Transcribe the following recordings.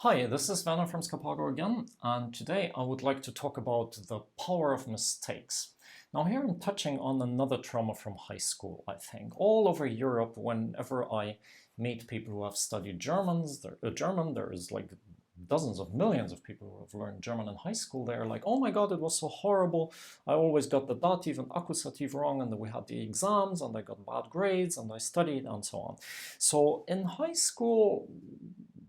Hi, this is Werner from Scapago again, and today I would like to talk about the power of mistakes. Now here I'm touching on another trauma from high school, I think. All over Europe, whenever I meet people who have studied German, there is like dozens of millions of people who have learned German in high school. They're like, oh my God, it was so horrible. I always got the dative and accusative wrong, and then we had the exams, and I got bad grades, and I studied, and so on. So in high school,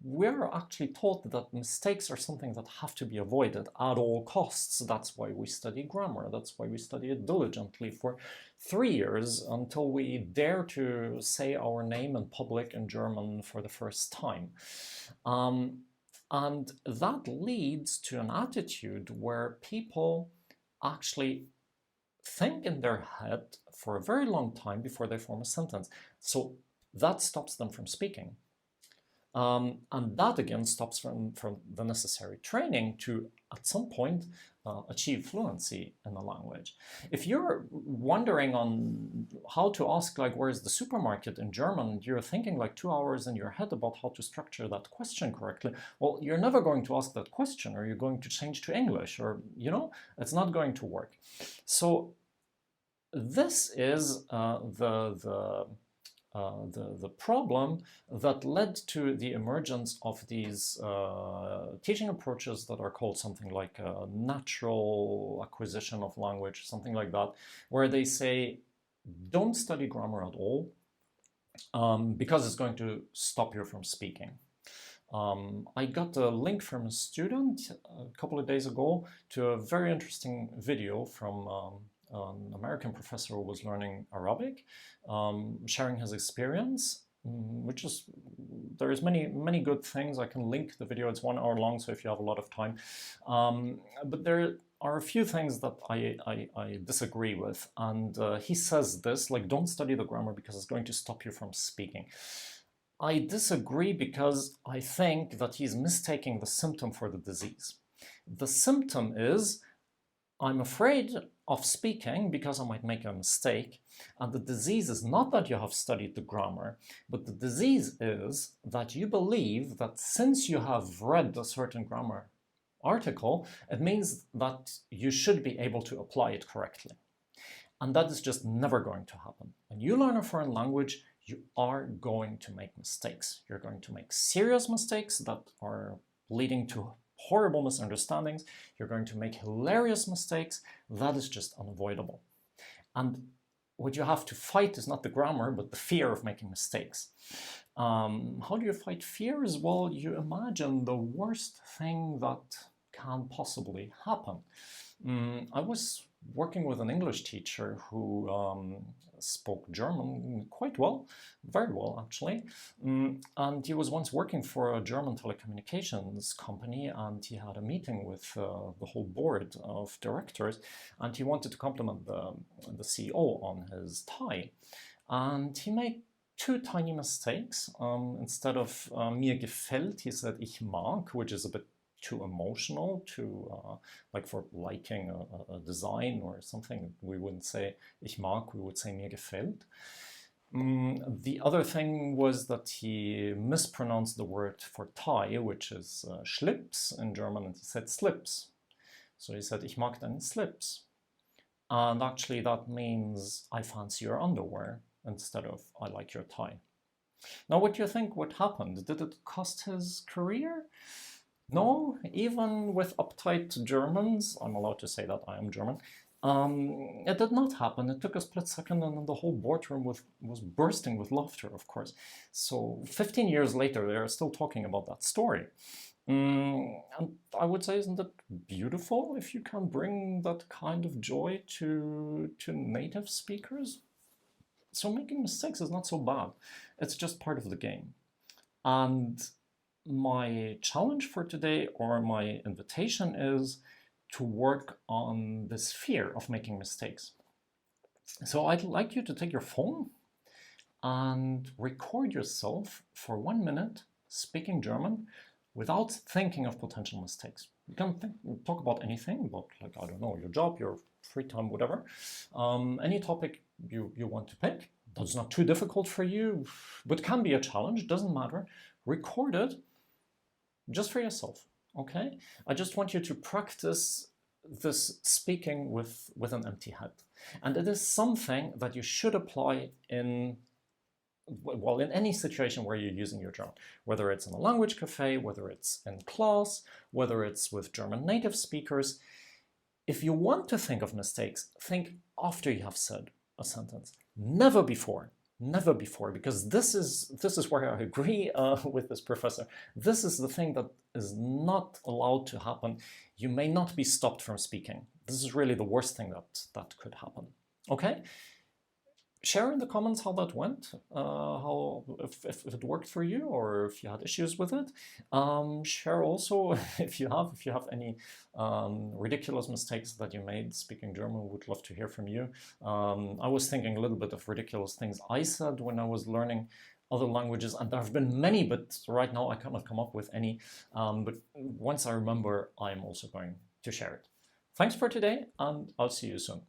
we're actually taught that mistakes are something that have to be avoided at all costs. That's why we study grammar. That's why we study it diligently for 3 years until we dare to say our name in public in German for the first time. And that leads to an attitude where people actually think in their head for a very long time before they form a sentence. So that stops them from speaking. And that again stops from the necessary training to, at some point, achieve fluency in the language. If you're wondering on how to ask, like, where is the supermarket in German, you're thinking like 2 hours in your head about how to structure that question correctly, well, you're never going to ask that question, or you're going to change to English, or, it's not going to work. So this is the problem that led to the emergence of these teaching approaches that are called something like natural acquisition of language, something like that, where they say, don't study grammar at all because it's going to stop you from speaking. I got a link from a student a couple of days ago to a very interesting video from an American professor who was learning Arabic, sharing his experience, which is, there's many good things. I can link the video. It's 1 hour long, so if you have a lot of time. But there are a few things that I disagree with. And he says this, like, don't study the grammar because it's going to stop you from speaking. I disagree because I think that he's mistaking the symptom for the disease. The symptom is, I'm afraid of speaking because I might make a mistake. And the disease is not that you have studied the grammar, but the disease is that you believe that since you have read a certain grammar article, it means that you should be able to apply it correctly. And that is just never going to happen. When you learn a foreign language, you are going to make mistakes. You're going to make serious mistakes that are leading to horrible misunderstandings. You're going to make hilarious mistakes. That is just unavoidable. And what you have to fight is not the grammar, but the fear of making mistakes. How do you fight fears? Well, you imagine the worst thing that can possibly happen. I was working with an English teacher who spoke German quite well, very well actually, and he was once working for a German telecommunications company, and he had a meeting with the whole board of directors, and he wanted to compliment the CEO on his tie, and he made two tiny mistakes. Instead of mir gefällt, he said ich mag, which is a bit too emotional, like for liking a design or something. We wouldn't say ich mag, we would say mir gefällt. The other thing was that he mispronounced the word for tie, which is Schlips in German, and he said slips. So he said ich mag deine slips. And actually that means I fancy your underwear instead of I like your tie. Now what do you think what happened? Did it cost his career? No, even with uptight Germans, I'm allowed to say that I am German, it did not happen. It took a split second, and then the whole boardroom was bursting with laughter, of course. So 15 years later, they're still talking about that story. And I would say, isn't it beautiful if you can bring that kind of joy to native speakers? So making mistakes is not so bad. It's just part of the game. And my challenge for today, or my invitation, is to work on this fear of making mistakes. So I'd like you to take your phone and record yourself for 1 minute speaking German without thinking of potential mistakes. You can talk about anything, about, like, I don't know, your job, your free time, whatever. Any topic you want to pick. That's not too difficult for you, but can be a challenge, doesn't matter. Record it just for yourself, okay? I just want you to practice this speaking with an empty head. And it is something that you should apply in, well, in any situation where you're using your German, whether it's in a language cafe, whether it's in class, whether it's with German native speakers. If you want to think of mistakes, think after you have said a sentence, never before. Never before, because this is where I agree with this professor. This is the thing that is not allowed to happen. You may not be stopped from speaking. This is really the worst thing that could happen. Okay? Share in the comments how that went, if it worked for you or if you had issues with it. Share also if you have any ridiculous mistakes that you made speaking German. Would love to hear from you. I was thinking a little bit of ridiculous things I said when I was learning other languages, and there have been many, but right now I cannot come up with any. But once I remember, I'm also going to share it. Thanks for today, and I'll see you soon.